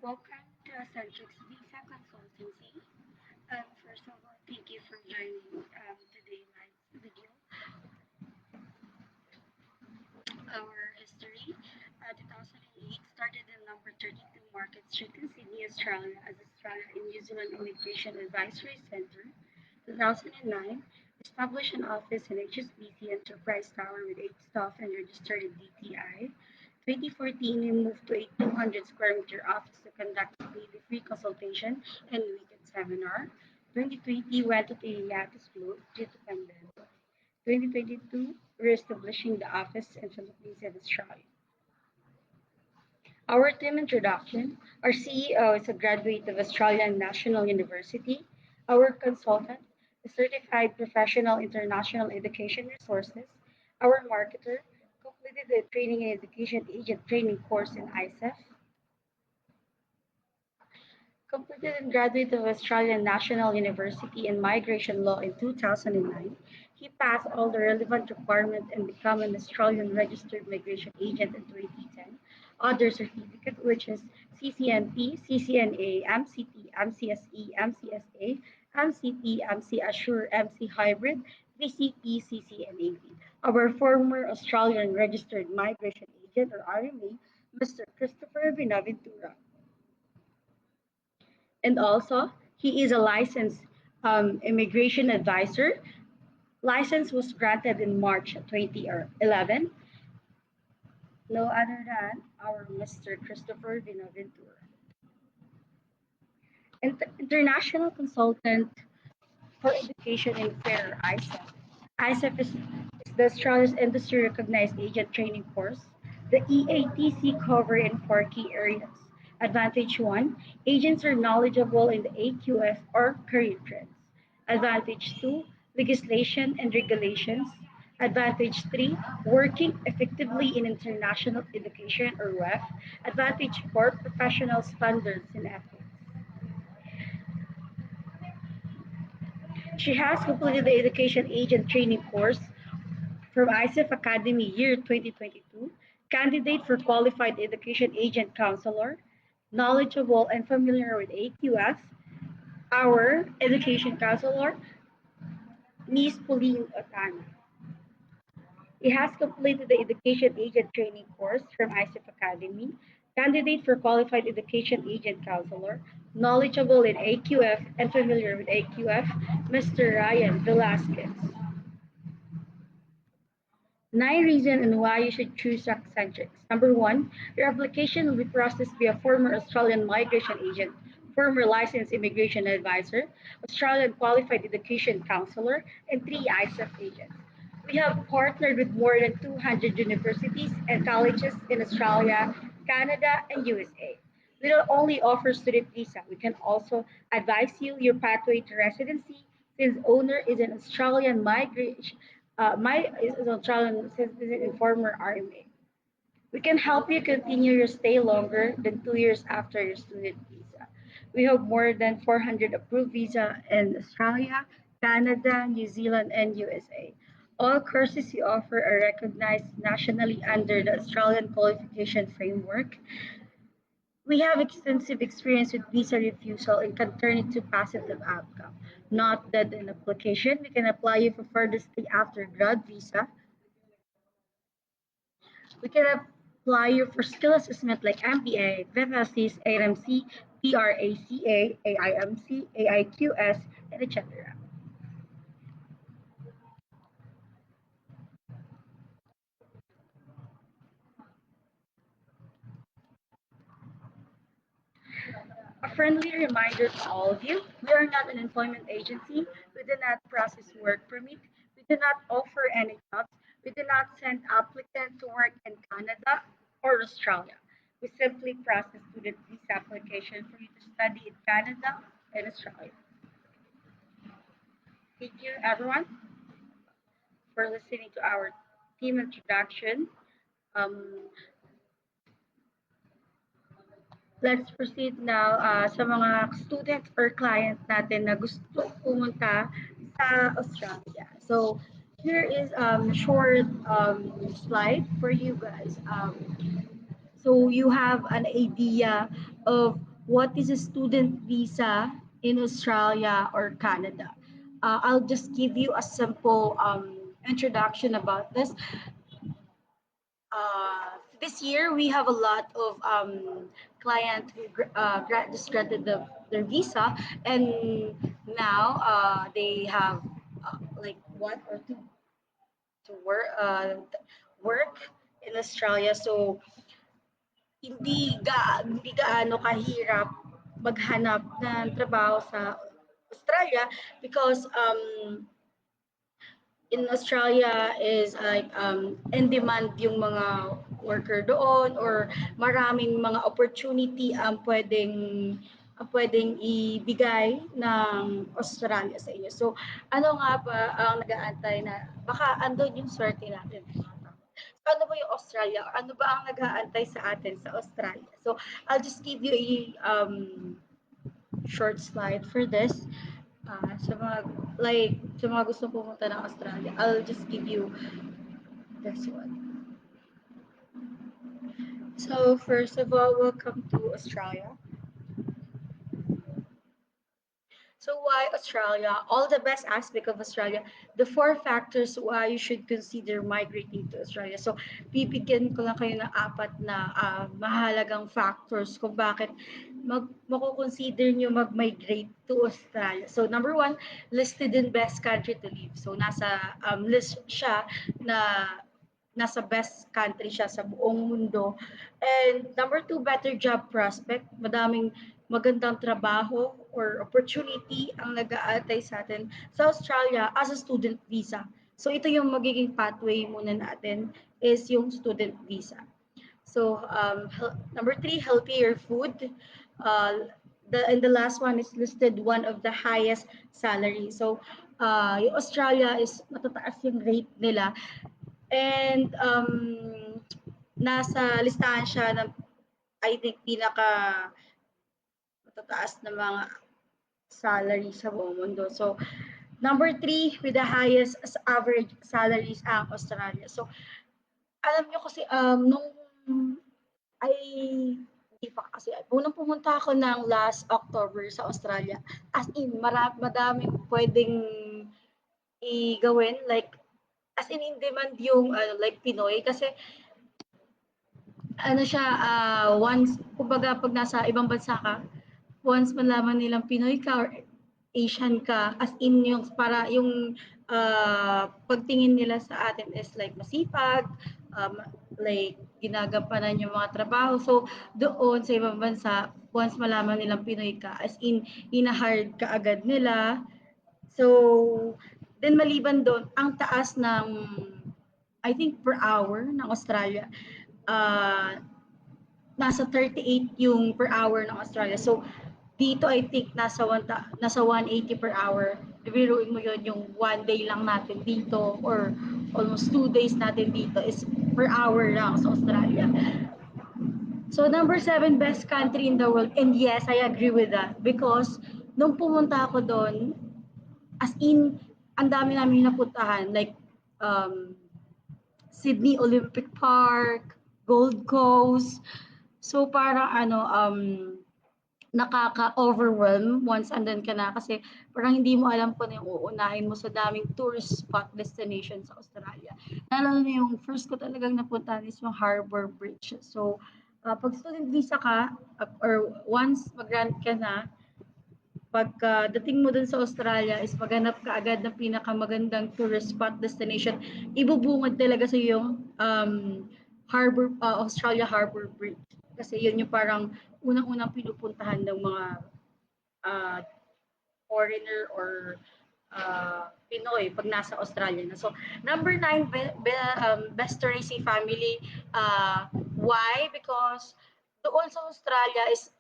Welcome to Centrix Visa Consultancy. First of all, thank you for joining today's live video. Our history, 2008 started in number 32 Market Street in Sydney, Australia as Australia and New Zealand Immigration Advisory Centre. 2009, established an office in HSBC Enterprise Tower with 8 staff and registered in DTI. 2014, we moved to a 200 square meter office to conduct daily free consultation and weekend seminar. 2020, went to the hiatus mode due to pandemic. 2022, re-establishing the office in Philippines and Australia. Our team introduction. Our CEO is a graduate of Australian National University. Our consultant is certified professional international education resources. Our marketer completed the training and education agent training course in ISEF. Completed and graduate of Australian National University in Migration Law in 2009. He passed all the relevant requirements and became an Australian Registered Migration Agent in 2010. Other certificate which is CCNP, CCNA, MCT, MCSE, MCSA, MCT, MC Assure, MC Hybrid, VCP, CCNAV. Our former Australian Registered Migration Agent or RMA, Mr. Christopher Binaventura. And also, he is a licensed immigration advisor. License was granted in March 2011. No other than our Mr. Christopher Binaventura. International consultant for education in FAIR, ISEF. ISEF is the Australia's industry recognized agent training course. The EATC cover in four key areas. Advantage 1, agents are knowledgeable in the AQF or career trends. Advantage 2, legislation and regulations. Advantage 3, working effectively in international education or WEF. Advantage 4, professional standards and ethics. She has completed the education agent training course from ISEF Academy year 2022, candidate for qualified education agent counselor, knowledgeable and familiar with AQF, our education counselor, Ms. Pauline Otana. He has completed the education agent training course from ISEF Academy, candidate for qualified education agent counselor, knowledgeable in AQF and familiar with AQF, Mr. Ryan Velasquez. 9 reasons on why you should choose Accentrics. Number 1, your application will be processed by a former Australian migration agent, former licensed immigration advisor, Australian qualified education counselor, and 3 ISEF agents. We have partnered with more than 200 universities and colleges in Australia, Canada, and USA. We don't only offer student visa, we can also advise you your pathway to residency since owner is an Australian migration my is an Australian citizen and former RMA. We can help you continue your stay longer than 2 years after your student visa. We have more than 400 approved visa in Australia, Canada, New Zealand, and USA. All courses we offer are recognized nationally under the Australian Qualification Framework. We have extensive experience with visa refusal and can turn it to positive outcome. Not that an application, we can apply you for further stay after grad visa. We can apply you for skill assessment like MBA, VFSCs, AMC, PRACA, AIMC, AIQS, and etc. A friendly reminder to all of you, we are not an employment agency. We do not process work permit. We do not offer any jobs. We do not send applicants to work in Canada or Australia. We simply process student visa application for you to study in Canada and Australia. Thank you everyone for listening to our team introduction. Um, Let's proceed now sa mga student or client natin na gusto pumunta sa Australia. So here is short slide for you guys. So you have an idea of what is a student visa in Australia or Canada? I'll just give you a simple introduction about this. This year we have a lot of client who just granted their visa, and now they have like 1 or 2 to work in Australia. So hindi gaano kahirap maghanap ng trabaho sa Australia because in Australia is like in demand yung mga worker doon, or maraming mga opportunity ang pwedeng ibigay ng Australia sa inyo. So ano nga ba ang nag-aantay na baka andun yung swerte natin. So, ano ba yung Australia? Ano ba ang nag-aantay sa atin sa Australia? So I'll just give you a short slide for this. Sa mga gusto pumunta ng Australia, I'll just give you this one. So first of all, welcome to Australia. So why Australia? All the best aspect of Australia, the four factors why you should consider migrating to Australia. So bibigyan ko lang kayo ng apat na mahalagang factors kung bakit mako-consider nyo mag-migrate to Australia. So number one, listed in best country to live. So nasa list siya na nasa best country siya sa buong mundo. And number two, better job prospect. Madaming magandang trabaho or opportunity ang nag-aatay sa atin sa Australia as a student visa. So ito yung magiging pathway muna natin is yung student visa. So number three, healthier food. And the last one is listed one of the highest salary. So yung Australia is matataas yung rate nila. And nasa listahan siya ng I think pinaka matataas na mga salary sa buong mundo. So number three with the highest average salaries ang Australia. So alam nyo kasi nung ay hindi pa kasi unang pumunta ako ng last October sa Australia. As in madaming pwedeng gawin, like as in demand yung like Pinoy kasi ano siya, once, kumbaga pag nasa ibang bansa ka, once malaman nilang Pinoy ka or Asian ka, as in yung para yung pagtingin nila sa atin is like masipag, like ginagampanan yung mga trabaho. So doon sa ibang bansa, once malaman nilang Pinoy ka, as in ina-hard ka agad nila. So then maliban doon, ang taas ng I think per hour ng Australia, uh, nasa 38 yung per hour ng Australia. So, dito I think nasa 180 per hour. Biruin mo yun, yung 1 day lang natin dito or almost 2 days natin dito is per hour lang sa Australia. So, number seven, best country in the world. And yes, I agree with that. Because, nung pumunta ako doon, as in, ang dami namin napuntahan. Like, Sydney Olympic Park, Gold Coast. So parang nakaka-overwhelm once andun ka na kasi parang hindi mo alam kung ano yung uunahin mo sa daming tourist spot destination sa Australia. Lalo na yung first ko talagang napuntahan is yung Harbour Bridge. So, pag student visa ka or once mag-grant ka na, pagka dating mo dun sa Australia is maghanap ka agad ng pinakamagandang tourist spot destination. Ibubungad talaga sa yung Australia Harbour Bridge. Kasi yun yung parang unang-unang pinupuntahan ng mga uh, foreigner or Pinoy pag nasa Australia na. So, number nine, best to raise a family. Why? Because doon sa Australia is